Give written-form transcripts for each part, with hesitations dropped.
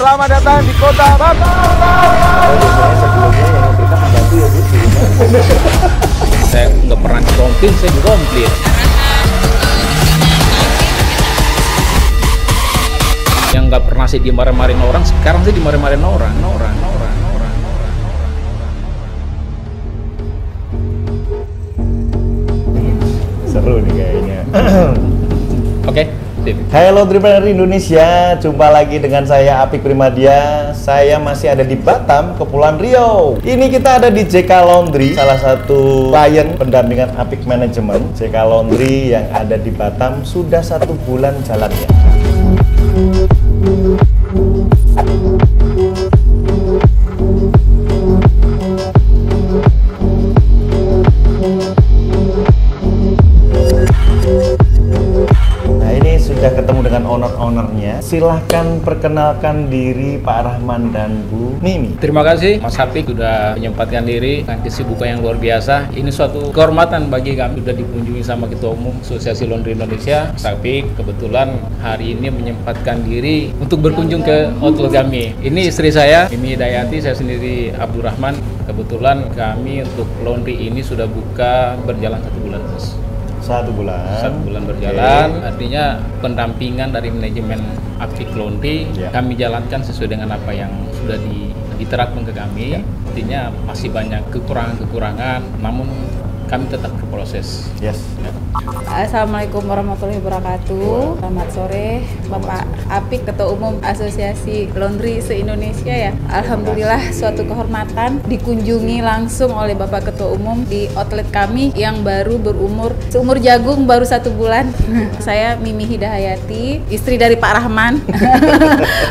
Selamat datang di Kota Batam. Saya nggak pernah dikomplain, saya dikomplain. Yang nggak pernah saya dimarahin orang, sekarang saya dimarahin orang. Seru nih kayaknya. Oke, sip. Hai Laundrypreneur Indonesia, jumpa lagi dengan saya Apik Primadia. Saya masih ada di Batam, Kepulauan Riau. Ini kita ada di JK Laundry, salah satu klien pendampingan Apik Management. JK Laundry yang ada di Batam sudah 1 bulan jalannya. Ketemu dengan owner-ownernya. Silahkan perkenalkan diri Pak Rahman dan Bu Mimi. Terima kasih Mas Apik sudah menyempatkan diri dengan kesibukan yang luar biasa. Ini suatu kehormatan bagi kami sudah dikunjungi sama Ketua Umum Asosiasi Laundry Indonesia, Mas Apik. Kebetulan hari ini menyempatkan diri untuk berkunjung ke outlet kami. Ini istri saya, Mimi Dayati, saya sendiri Abdurrahman. Kebetulan kami untuk laundry ini sudah buka berjalan 1 bulan. 1 bulan. 1 bulan berjalan, artinya pendampingan dari manajemen Apik Laundry kami jalankan sesuai dengan apa yang sudah diterapkan ke kami. Artinya masih banyak kekurangan, namun kami tetap berproses. Yes. Assalamualaikum warahmatullahi wabarakatuh. Selamat sore, Bapak Apik, Ketua Umum Asosiasi Laundry se-Indonesia ya. Alhamdulillah suatu kehormatan dikunjungi langsung oleh Bapak Ketua Umum di outlet kami yang baru seumur jagung, baru 1 bulan. Saya Mimi Hidayati, istri dari Pak Rahman,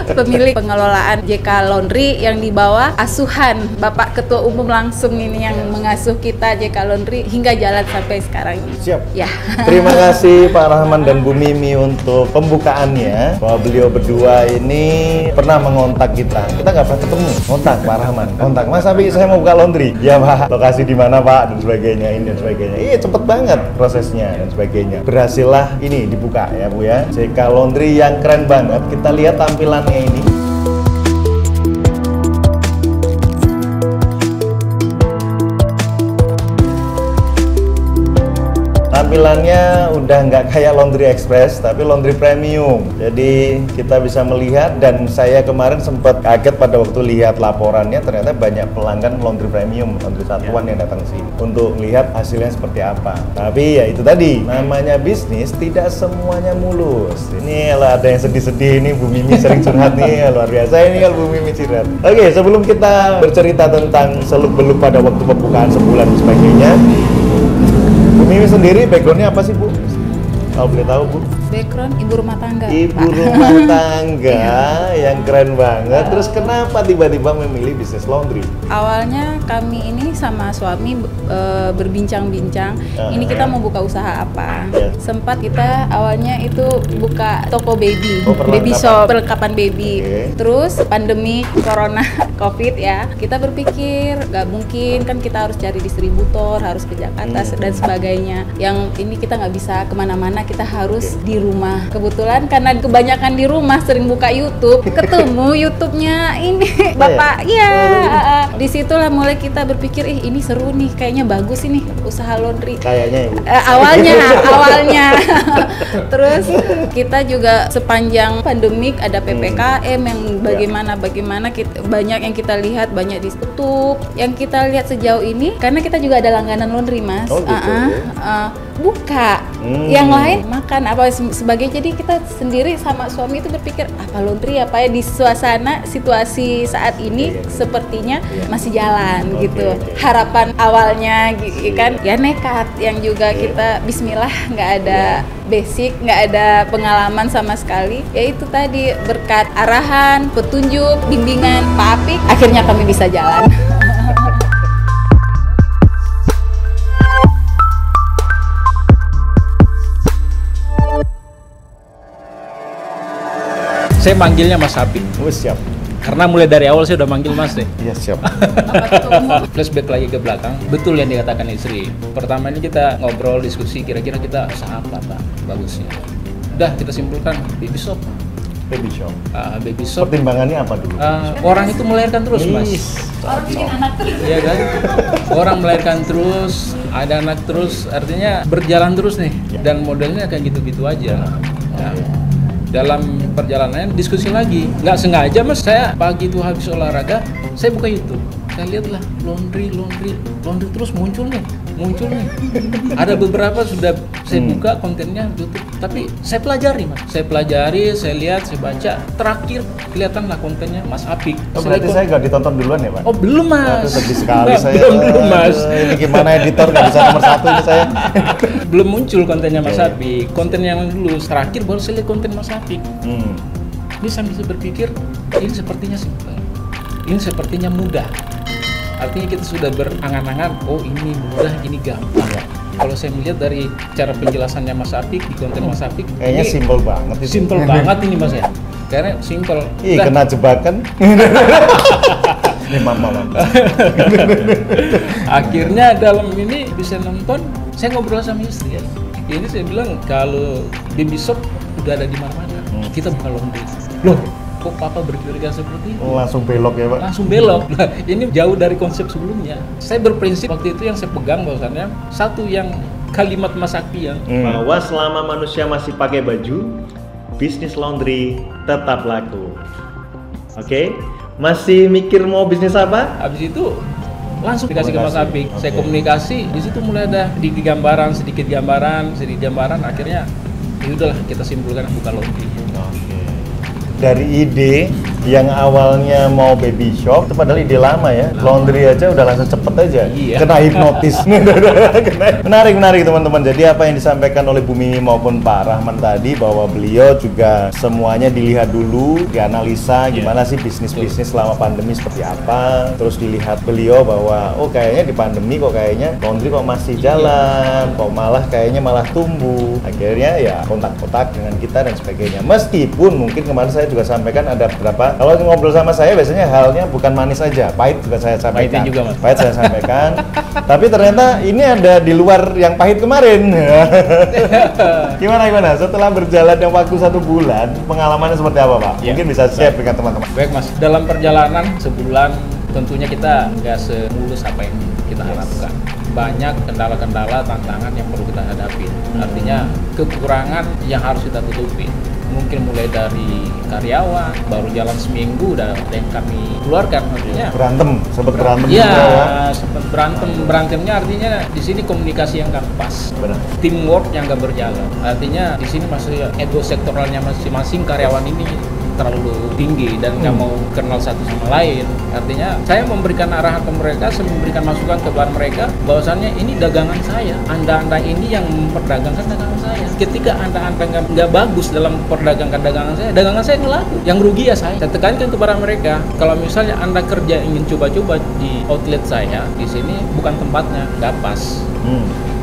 pemilik pengelolaan JK Laundry yang dibawa asuhan Bapak Ketua Umum langsung ini yang mengasuh kita JK Laundry hingga jalan sampai sekarang ini. Siap. Ya. Terima kasih Pak Rahman dan Bu Mimi untuk pembukaannya. Bahwa beliau berdua ini pernah mengontak kita. Kita nggak pernah ketemu. Kontak Pak Rahman. Kontak Mas Apik, saya mau buka laundry. Ya Pak. Lokasi di mana Pak dan sebagainya, ini dan sebagainya. Iya cepet banget prosesnya dan sebagainya. Berhasillah ini dibuka ya Bu ya. JK Laundry yang keren banget. Kita lihat tampilannya ini. Tampilannya udah nggak kayak Laundry Express, tapi Laundry Premium. Jadi kita bisa melihat, dan saya kemarin sempat kaget pada waktu lihat laporannya, ternyata banyak pelanggan Laundry Premium, Laundry satuan yang datang sini untuk lihat hasilnya seperti apa. Tapi ya itu tadi, namanya bisnis tidak semuanya mulus. Ini kalau ada yang sedih-sedih ini, Bu Mimi sering curhat nih, luar biasa ini kalau Bu Mimi curhat. Oke, sebelum kita bercerita tentang seluk-beluk pada waktu pembukaan sebulan dan sebagainya, Bu Mimi sendiri backgroundnya apa sih Bu? Kalau boleh tahu Bu? Background ibu rumah tangga. Ibu rumah tangga yang keren banget. Terus kenapa tiba-tiba memilih bisnis laundry? Awalnya kami ini sama suami berbincang-bincang. Ini kita mau buka usaha apa? Sempat kita awalnya itu buka toko baby, baby shop, perlengkapan baby. Terus pandemi corona covid ya, kita berpikir nggak mungkin kan kita harus cari distributor, harus ke Jakarta dan sebagainya. Yang ini kita nggak bisa kemana-mana, kita harus di rumah. Kebetulan karena kebanyakan di rumah sering buka YouTube, ketemu YouTube-nya ini Bapak. Iya. Disitulah mulai kita berpikir, ini seru nih, kayaknya bagus ini usaha laundry. Kayaknya ya. Awalnya. Terus kita juga sepanjang pandemik ada PPKM yang bagaimana banyak yang kita lihat, banyak ditutup. Yang kita lihat sejauh ini karena kita juga ada langganan laundry, Mas. Oh, gitu. Buka. Yang lain makan apa sebagainya. Jadi kita sendiri sama suami itu berpikir apa laundry apa ya, di suasana situasi saat ini sepertinya masih jalan gitu. Harapan awalnya kan ya nekat, yang juga kita bismillah, nggak ada basic, nggak ada pengalaman sama sekali. Ya itu tadi berkat arahan, petunjuk, bimbingan Pak Apik, akhirnya kami bisa jalan. Saya manggilnya Mas Apik. Oh, siap. Karena mulai dari awal saya udah manggil Mas deh. Iya, siap. Flashback lagi ke belakang, betul yang dikatakan istri. Pertama ini kita ngobrol, diskusi, kira-kira kita usaha apa Pak bagusnya. Udah kita simpulkan baby shop. Baby shop. Baby shop. Pertimbangannya apa dulu? Orang itu melahirkan terus, Mas. Orang bikin anak terus. Iya kan? Orang melahirkan terus, ada anak terus, artinya berjalan terus nih. Dan modelnya kayak gitu-gitu aja. Ya. Dalam perjalanannya diskusi lagi. Nggak sengaja, Mas, saya pagi itu habis olahraga, saya buka YouTube. Saya lihatlah laundry terus muncul nih. Ada beberapa sudah saya buka kontennya YouTube, tapi saya pelajari, Mas. Saya lihat, saya baca. Terakhir kelihatanlah kontennya Mas Apik. Berarti saya nggak ditonton duluan ya, Pak? Oh, belum, Mas. Sedih sekali saya. Belum, Mas. Ini gimana editor nggak bisa nomor 1 ini saya. Belum muncul kontennya Mas Apik. Konten yang dulu terakhir baru saya lihat konten Mas Apik. Ini sambil saya berpikir, ini sepertinya simpel. Ini sepertinya mudah. Artinya kita sudah berangan-angan, oh ini mudah, ini gampang. Kalau saya melihat dari cara penjelasannya Mas Apik di konten Mas Apik, kayaknya simpel banget. Simpel banget ini, Mas ya. Karena simpel. Kena jebakan. Ini mama. Akhirnya dalam ini bisa nonton, saya ngobrol sama istri ya. Ini saya bilang kalau baby shop udah ada di mana-mana. Kita buka laundry. Loh, kok Papa berpikir seperti itu? Langsung belok ya, Pak? Langsung belok. Nah, ini jauh dari konsep sebelumnya. Saya berprinsip waktu itu yang saya pegang bahwasannya satu yang kalimat Mas Akpi yang bahwa selama manusia masih pakai baju, bisnis laundry tetap laku. Oke? Masih mikir mau bisnis apa? Habis itu langsung dikasih ke Mas Apik. Saya komunikasi, di situ mulai ada sedikit gambaran, akhirnya ya udahlah kita simpulkan buka laundry. Dari ide yang awalnya mau baby shop, itu padahal ide lama ya. Laundry aja udah langsung cepet aja. Iya. Kena hipnotis. Menarik teman-teman. Jadi apa yang disampaikan oleh Bu Mimi maupun Pak Rahman tadi, bahwa beliau juga semuanya dilihat dulu, dianalisa gimana sih bisnis selama pandemi seperti apa. Terus dilihat beliau bahwa oh kayaknya di pandemi kok kayaknya laundry kok masih jalan, kok kayaknya malah tumbuh. Akhirnya ya kontak-kontak dengan kita dan sebagainya. Meskipun mungkin kemarin saya juga sampaikan ada beberapa, kalau ngobrol sama saya biasanya halnya bukan manis aja, pahit juga saya sampaikan. Pahitnya juga, Mas. Pahit saya sampaikan. Tapi ternyata ini ada di luar yang pahit kemarin. Gimana? Setelah berjalan yang waktu 1 bulan, pengalamannya seperti apa, Pak? Ya. Mungkin bisa share dengan teman-teman. Baik, Mas. Dalam perjalanan sebulan tentunya kita nggak semulus apa yang kita harapkan. Banyak kendala-kendala, tantangan yang perlu kita hadapi. Artinya kekurangan yang harus kita tutupi. Mungkin mulai dari karyawan, baru jalan seminggu udah ada yang kami keluarkan, artinya sempat berantem ya, juga ya. sempat berantemnya artinya di sini komunikasi yang nggak pas. Benar. Teamwork yang nggak berjalan, artinya di sini masih ego sektoralnya masing-masing karyawan ini terlalu tinggi dan nggak mau kenal satu sama lain. Artinya saya memberikan arahan ke mereka, saya memberikan masukan kepada mereka bahwasannya ini dagangan saya, anda ini yang memperdagangkan dagangan saya. Ketika anda nggak bagus dalam perdagangkan dagangan saya nggak laku. Yang rugi ya saya. Saya tekankan kepada mereka, kalau misalnya anda kerja ingin coba-coba di outlet saya, di sini bukan tempatnya, nggak pas.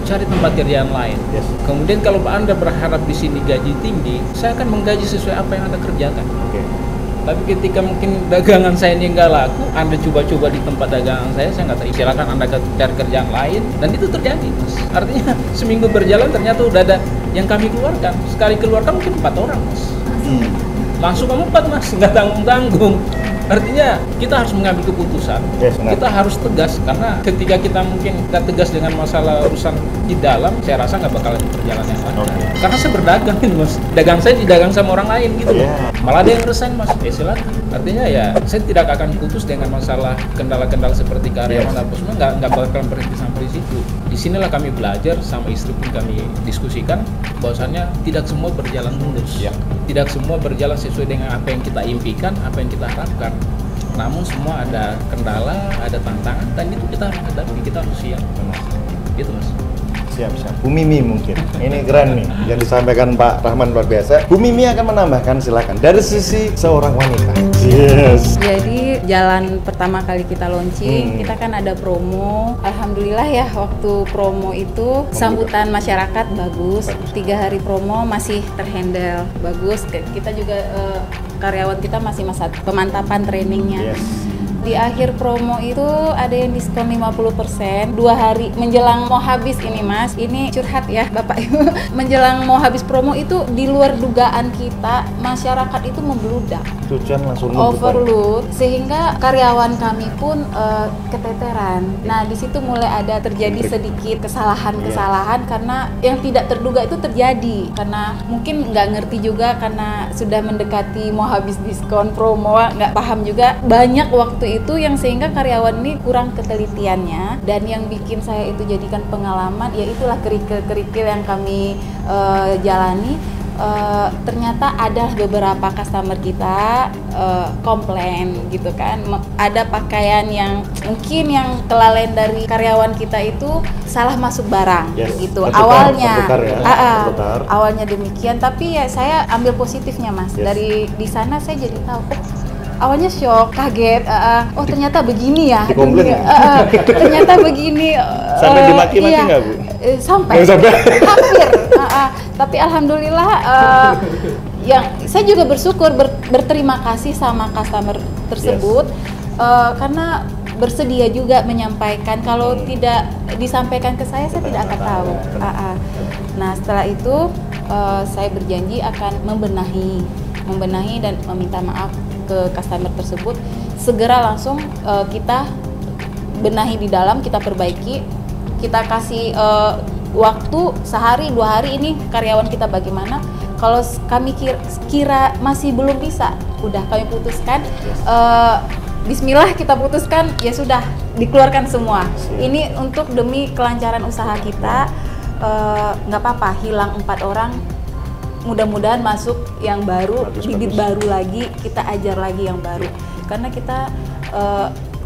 Cari tempat kerjaan lain. Yes. Kemudian kalau Anda berharap di sini gaji tinggi, saya akan menggaji sesuai apa yang Anda kerjakan. Okay. Tapi ketika mungkin dagangan saya ini nggak laku, Anda coba-coba di tempat dagangan saya nggak tahu. Silakan Anda cari kerjaan lain, dan itu terjadi, Mas. Artinya seminggu berjalan ternyata udah ada yang kami keluarkan. Sekali keluarkan mungkin 4 orang, Mas. Langsung 4, Mas, nggak tanggung-tanggung. Artinya kita harus mengambil keputusan. Yes, kita harus tegas, karena ketika kita mungkin nggak tegas dengan masalah urusan di dalam, saya rasa nggak bakalan berjalan yang lancar. Karena saya berdagang ini, Mas. Dagang saya didagang sama orang lain gitu loh. Malah ada yang resign, Mas. Silakan. Artinya ya saya tidak akan putus dengan masalah kendala-kendala seperti karyawan apa semua, nggak bakalan berhenti sampai di situ. Di sinilah kami belajar, sama istri pun kami diskusikan bahwasannya tidak semua berjalan mulus. Tidak semua berjalan sesuai dengan apa yang kita impikan, apa yang kita harapkan. Namun semua ada kendala, ada tantangan, dan itu kita harus hadapi, kita harus siap. Gitu, Mas. Siap. Bu Mimi mungkin. Ini keren nih yang disampaikan Pak Rahman, luar biasa. Bu Mimi akan menambahkan, silakan. Dari sisi seorang wanita. Yes. Jadi jalan pertama kali kita launching, kita kan ada promo. Alhamdulillah ya, waktu promo itu sambutan masyarakat bagus. 3 hari promo masih terhandle bagus. Kita juga karyawan kita masih masa pemantapan trainingnya. Di akhir promo itu ada yang diskon 50%, 2 hari menjelang mau habis ini Mas. Ini curhat ya Bapak Ibu. Menjelang mau habis promo itu di luar dugaan kita, masyarakat itu membludak. Tujuan langsung overload sehingga karyawan kami pun keteteran. Nah, di situ mulai ada terjadi sedikit kesalahan-kesalahan karena yang tidak terduga itu terjadi karena mungkin nggak ngerti juga karena sudah mendekati mau habis diskon promo, nggak paham juga. Banyak waktu itu yang sehingga karyawan ini kurang ketelitiannya, dan yang bikin saya itu jadikan pengalaman ya itulah kerikil-kerikil yang kami jalani. Ternyata ada beberapa customer kita komplain gitu kan, ada pakaian yang mungkin yang kelalaian dari karyawan kita itu salah masuk barang gitu. Awalnya awalnya demikian, tapi ya saya ambil positifnya Mas. Dari di sana saya jadi tahu awalnya shock, kaget, oh ternyata begini ya, ternyata begini. Sampai dimaki-maki nggak Bu? Sampai hampir. Tapi alhamdulillah yang saya juga berterima kasih sama customer tersebut karena bersedia juga menyampaikan. Kalau tidak disampaikan ke saya tidak akan tahu. Nah setelah itu saya berjanji akan membenahi dan meminta maaf ke customer tersebut. Segera langsung kita benahi di dalam, kita perbaiki, kita kasih waktu sehari 2 hari ini karyawan kita bagaimana. Kalau kami kira masih belum bisa, udah kami putuskan Bismillah kita putuskan, ya sudah dikeluarkan semua. Ini untuk demi kelancaran usaha kita. Nggak apa-apa hilang 4 orang, mudah-mudahan masuk yang baru, bibit baru lagi, kita ajar lagi yang baru. Karena kita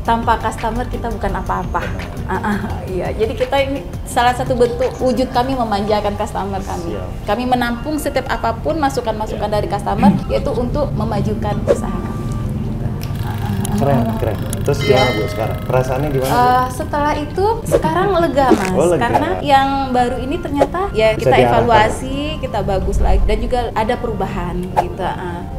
tanpa customer kita bukan apa-apa. Iya, jadi kita ini salah satu bentuk wujud kami memanjakan customer kami. Kami menampung setiap apapun masukan-masukan dari customer, yaitu untuk memajukan usaha kami. Keren. Terus gimana Bu sekarang? Perasaannya gimana Bu? Setelah itu sekarang lega Mas, lega. Karena yang baru ini ternyata ya kita evaluasi, kita bagus lagi, dan juga ada perubahan gitu.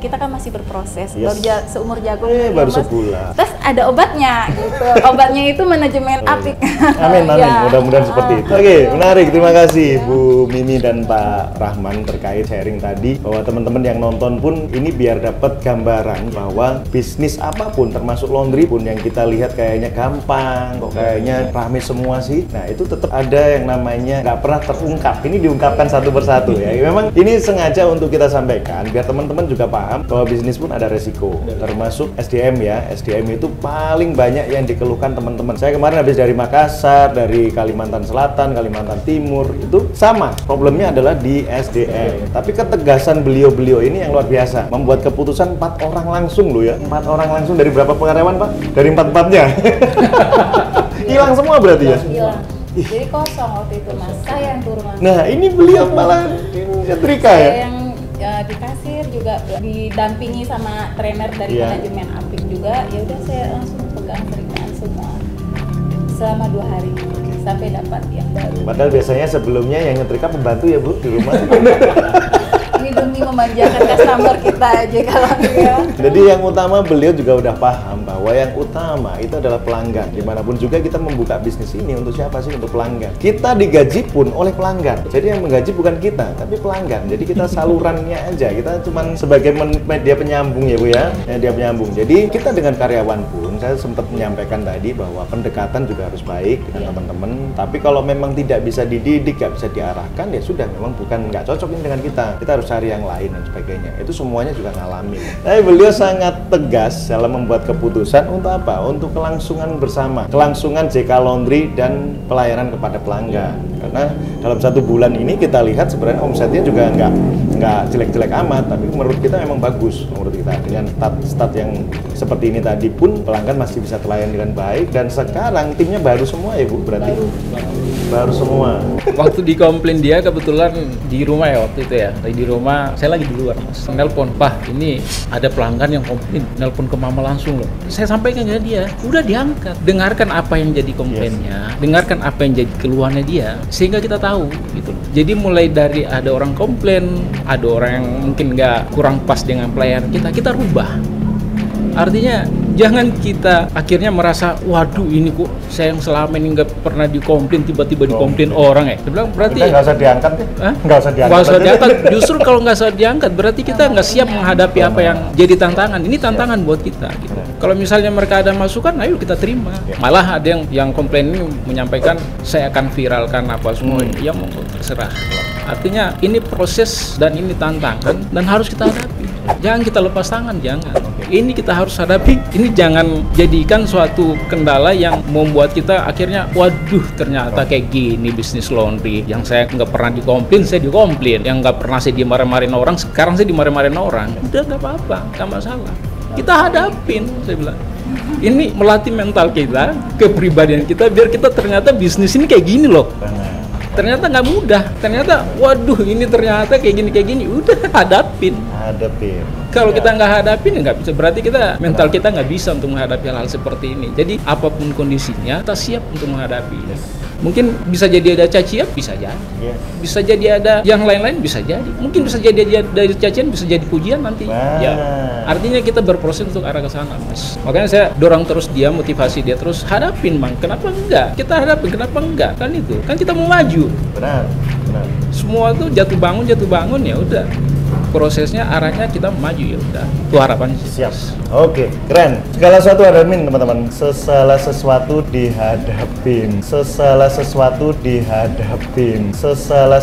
Kita kan masih berproses, baru seumur jagung. Baru sebulan. Terus ada obatnya gitu. Obatnya itu manajemen apik. Amin. Mudah-mudahan seperti itu. Oke, menarik. Terima kasih Bu Mimi dan Pak Rahman terkait sharing tadi, bahwa teman-teman yang nonton pun ini biar dapat gambaran bahwa bisnis apapun termasuk laundry pun yang kita lihat kayaknya gampang, kok kayaknya rame semua sih. Nah itu tetap ada yang namanya nggak pernah terungkap. Ini diungkapkan satu persatu ya. Memang ini sengaja untuk kita sampaikan biar teman-teman juga paham bahwa bisnis pun ada resiko. Termasuk SDM ya. SDM itu paling banyak yang dikeluhkan teman-teman. Saya kemarin habis dari Makassar, dari Kalimantan Selatan, Kalimantan Timur, itu sama. Problemnya adalah di SDM. Tapi ketegasan beliau-beliau ini yang luar biasa. Membuat keputusan 4 orang langsung loh ya. 4 orang langsung dari berapa karyawan Pak? Dari 4-4-nya. Hilang semua berarti ya? Hilang. Jadi kosong waktu itu Mas. Saya yang turun langsung. Nah ini beliau malah nyetrika ya? Saya yang di kasir juga didampingi sama trainer dari manajemen Apik juga. Ya udah saya langsung pegang setrikaan semua selama 2 hari sampai dapat yang baru. Padahal biasanya sebelumnya yang nyetrika pembantu ya Bu di rumah. Ini demi memanjakan customer kita aja kalau dia. Jadi yang utama beliau juga udah paham bahwa yang utama itu adalah pelanggan. Dimanapun juga kita membuka bisnis ini untuk siapa sih? Untuk pelanggan. Kita digaji pun oleh pelanggan. Jadi yang menggaji bukan kita, tapi pelanggan. Jadi kita salurannya aja. Kita cuma sebagai media penyambung ya Bu ya. Media penyambung. Jadi kita dengan karyawan pun, saya sempat menyampaikan tadi bahwa pendekatan juga harus baik dengan teman-teman. Tapi kalau memang tidak bisa dididik, nggak bisa diarahkan, ya sudah memang bukan nggak cocok ini dengan kita. Kita harus cari yang lain dan sebagainya. Itu semuanya juga ngalamin. Tapi beliau sangat tegas dalam membuat keputusan untuk apa? Untuk kelangsungan bersama, kelangsungan JK Laundry dan pelayanan kepada pelanggan. Karena dalam 1 bulan ini kita lihat sebenarnya omsetnya juga nggak jelek-jelek amat, tapi menurut kita memang bagus. Menurut kita dengan stat yang seperti ini tadi pun pelanggan masih bisa terlayani dengan baik, dan sekarang timnya baru semua ya Bu berarti? Baru semua. Waktu dikomplain dia kebetulan di rumah ya waktu itu ya. Di rumah saya lagi di luar Mas. Nelpon, "Pak, ini ada pelanggan yang komplain." Nelpon ke mama langsung loh. Saya sampaikan ke dia, udah diangkat. Dengarkan apa yang jadi komplainnya, dengarkan apa yang jadi keluhannya dia, sehingga kita tahu gitu. Jadi mulai dari ada orang komplain, ada orang yang mungkin kurang pas dengan pelayanan kita rubah. Artinya jangan kita akhirnya merasa, waduh ini kok saya yang selama ini nggak pernah dikomplain, tiba-tiba dikomplain orang ya. Dia bilang berarti nggak usah diangkat ya? Nggak usah diangkat. Nggak usah diangkat. Justru kalau nggak usah diangkat berarti kita nggak siap menghadapi apa yang jadi tantangan. Ini tantangan buat kita. Gitu. Kalau misalnya mereka ada masukan, ayo kita terima. Malah ada yang komplain ini menyampaikan saya akan viralkan apa semua. Ya monggo terserah. Artinya ini proses dan ini tantangan dan harus kita hadapi. Jangan kita lepas tangan, jangan. Ini kita harus hadapi. Ini jangan jadikan suatu kendala yang membuat kita akhirnya, waduh ternyata kayak gini bisnis laundry. Yang saya nggak pernah dikomplain, saya dikomplain. Yang nggak pernah saya dimarahin orang, sekarang saya dimarahin orang. Udah nggak apa-apa, nggak masalah. Kita hadapin, saya bilang. Ini melatih mental kita, kepribadian kita, biar kita ternyata bisnis ini kayak gini loh. Ternyata nggak mudah, ternyata waduh ini ternyata kayak gini, udah hadapin. Kalau kita nggak hadapin, nggak bisa, berarti kita mental kita nggak bisa untuk menghadapi hal-hal seperti ini. Jadi apapun kondisinya, kita siap untuk menghadapi. Mungkin bisa jadi ada cacian, bisa jadi. Bisa jadi ada yang lain-lain, bisa jadi. Mungkin bisa jadi dari cacian, bisa jadi pujian nanti. Ya, artinya kita berproses untuk arah ke sana, Mas. Makanya saya dorong terus dia, motivasi dia terus, hadapin, Bang. Kenapa enggak? Kita hadapin, kenapa enggak? Kan itu, kan kita mau maju. Benar. Semua tuh jatuh bangun ya udah. Prosesnya arahnya kita maju, ya udah. Itu harapannya. Siap. Oke, keren. Segala sesuatu hadapin, teman-teman. Segala sesuatu dihadapin. Segala sesuatu dihadapin. Segala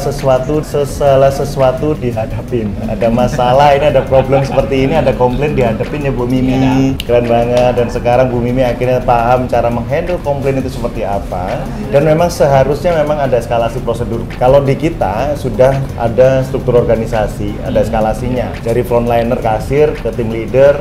sesuatu dihadapin. Ada masalah, ini ada problem seperti ini, ada komplain dihadapin ya Bu Mimi. Keren banget. Dan sekarang Bu Mimi akhirnya paham cara menghandle komplain itu seperti apa. Dan memang seharusnya memang ada eskalasi prosedur. Kalau di kita sudah ada struktur organisasi, ada eskalasinya dari frontliner kasir ke tim leader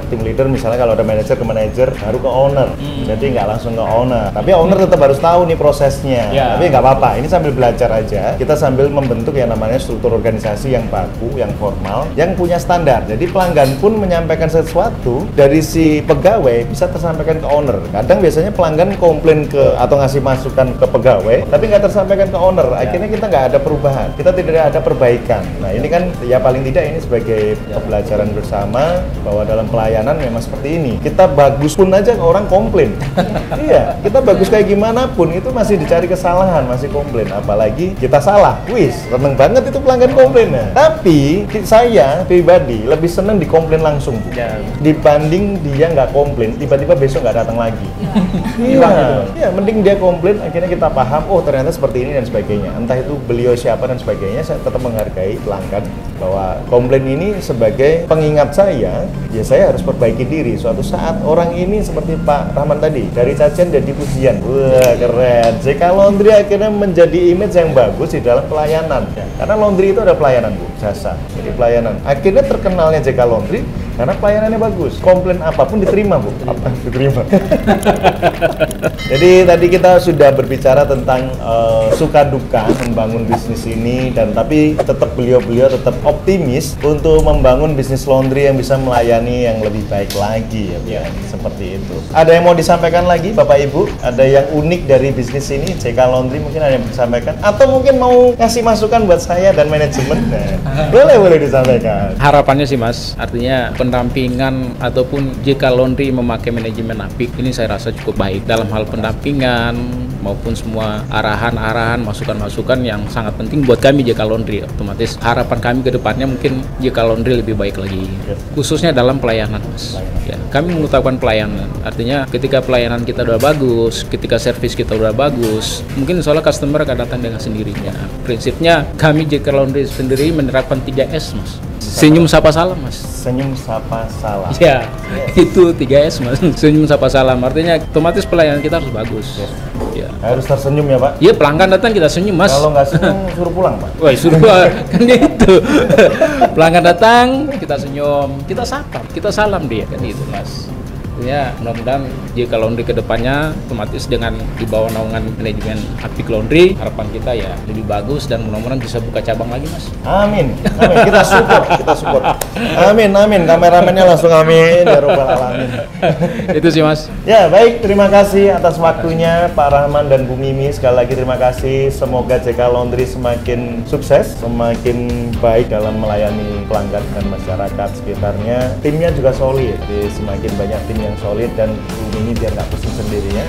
misalnya kalau ada manajer ke manajer baru ke owner. Jadi nggak langsung ke owner, tapi owner tetap harus tahu nih prosesnya. Tapi nggak apa-apa, ini sambil belajar aja, kita sambil membentuk yang namanya struktur organisasi yang baku, yang formal, yang punya standar. Jadi pelanggan pun menyampaikan sesuatu dari si pegawai bisa tersampaikan ke owner. Kadang biasanya pelanggan komplain ke atau ngasih masukan ke pegawai tapi nggak tersampaikan ke owner, akhirnya kita nggak ada perubahan, kita tidak ada perbaikan. Nah ini kan ya paling tidak ini sebagai pembelajaran bersama bahwa dalam pelayanan memang seperti ini. Kita bagus pun aja orang komplain. Iya, kita bagus kayak gimana pun itu masih dicari kesalahan, masih komplain. Apalagi kita salah, wis seneng banget itu pelanggan komplainnya. Tapi saya pribadi lebih seneng dikomplain langsung, Bu. Dibanding dia nggak komplain, tiba-tiba besok nggak datang lagi. Iya, mending dia komplain, akhirnya kita paham, oh ternyata seperti ini dan sebagainya. Entah itu beliau siapa dan sebagainya, saya tetap menghargai pelanggan bahwa komplain ini sebagai pengingat saya, ya saya harus perbaiki diri. Suatu saat orang ini seperti Pak Rahman tadi, dari cacian jadi pujian. Wah keren. JK Laundry akhirnya menjadi image yang bagus di dalam pelayanan. Karena laundry itu ada pelayanan, Bu, jasa. Jadi pelayanan. Akhirnya terkenalnya JK Laundry karena pelayanannya bagus. Komplain apapun diterima, Bu. Diterima. Jadi tadi kita sudah berbicara tentang suka duka membangun bisnis ini, dan tapi tetap beliau tetap optimis untuk membangun bisnis laundry yang bisa melayani yang lebih baik lagi ya. Seperti itu. Ada yang mau disampaikan lagi Bapak Ibu? Ada yang unik dari bisnis ini JK Laundry, mungkin ada yang disampaikan atau mungkin mau kasih masukan buat saya dan manajemen? Boleh disampaikan. Harapannya sih Mas, artinya pendampingan ataupun JK Laundry memakai manajemen Apik ini saya rasa cukup baik dalam hal pendampingan maupun semua arahan-arahan, masukan-masukan yang sangat penting buat kami JK Laundry. Otomatis harapan kami ke depannya mungkin JK Laundry lebih baik lagi, khususnya dalam pelayanan, Mas. Ya, kami mengutamakan pelayanan. Artinya ketika pelayanan kita udah bagus, ketika servis kita udah bagus, mungkin soalnya customer akan datang dengan sendirinya. Prinsipnya kami JK Laundry sendiri menerapkan 3S, Mas. Senyum, sapa, salam, Mas. Senyum, sapa, salam. Ya, itu 3S, Mas. Senyum, sapa, salam. Artinya otomatis pelayanan kita harus bagus. Ya. Harus tersenyum ya, Pak? Iya, pelanggan datang kita senyum, Mas. Kalau nggak senyum, suruh pulang, Pak. Wah, suruh kan gitu. Pelanggan datang, kita senyum, kita sapa, kita salam dia, kan gitu, Mas. Ya, mudah-mudahan JK Laundry ke depannya otomatis dengan di bawah naungan manajemen Apik Laundry, harapan kita ya lebih bagus dan mudah-mudahan bisa buka cabang lagi, Mas. Amin. Kita support. Amin. Kameramennya langsung amin ya robbal alamin. Itu sih, Mas. Ya, baik, terima kasih atas waktunya Pak Rahman dan Bu Mimi. Sekali lagi terima kasih. Semoga JK Laundry semakin sukses, semakin baik dalam melayani pelanggan dan masyarakat sekitarnya. Timnya juga solid, jadi semakin banyak tim yang solid dan ini biar nggak pusing sendiri ya.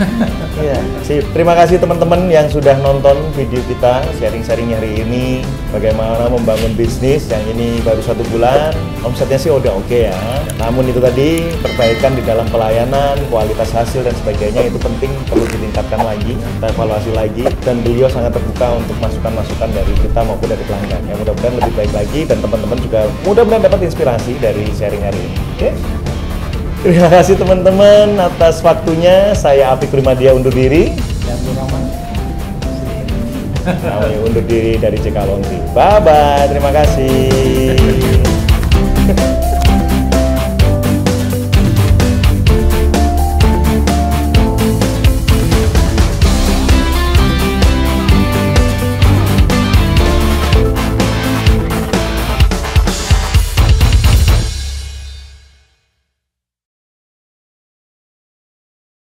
Iya, sip. Terima kasih teman-teman yang sudah nonton video kita sharing-sharing hari ini. Bagaimana membangun bisnis yang ini baru 1 bulan, omsetnya sih udah oke ya. Namun itu tadi perbaikan di dalam pelayanan, kualitas hasil dan sebagainya itu penting, perlu ditingkatkan lagi, kita evaluasi lagi. Dan beliau sangat terbuka untuk masukan-masukan dari kita maupun dari pelanggan. Yang mudah-mudahan lebih baik lagi dan teman-teman juga mudah-mudahan dapat inspirasi dari sharing hari ini. Oke? Terima kasih teman-teman atas waktunya. Saya Apik Primadia undur diri. Kami undur diri dari CK Laundry. Bye-bye. Terima kasih.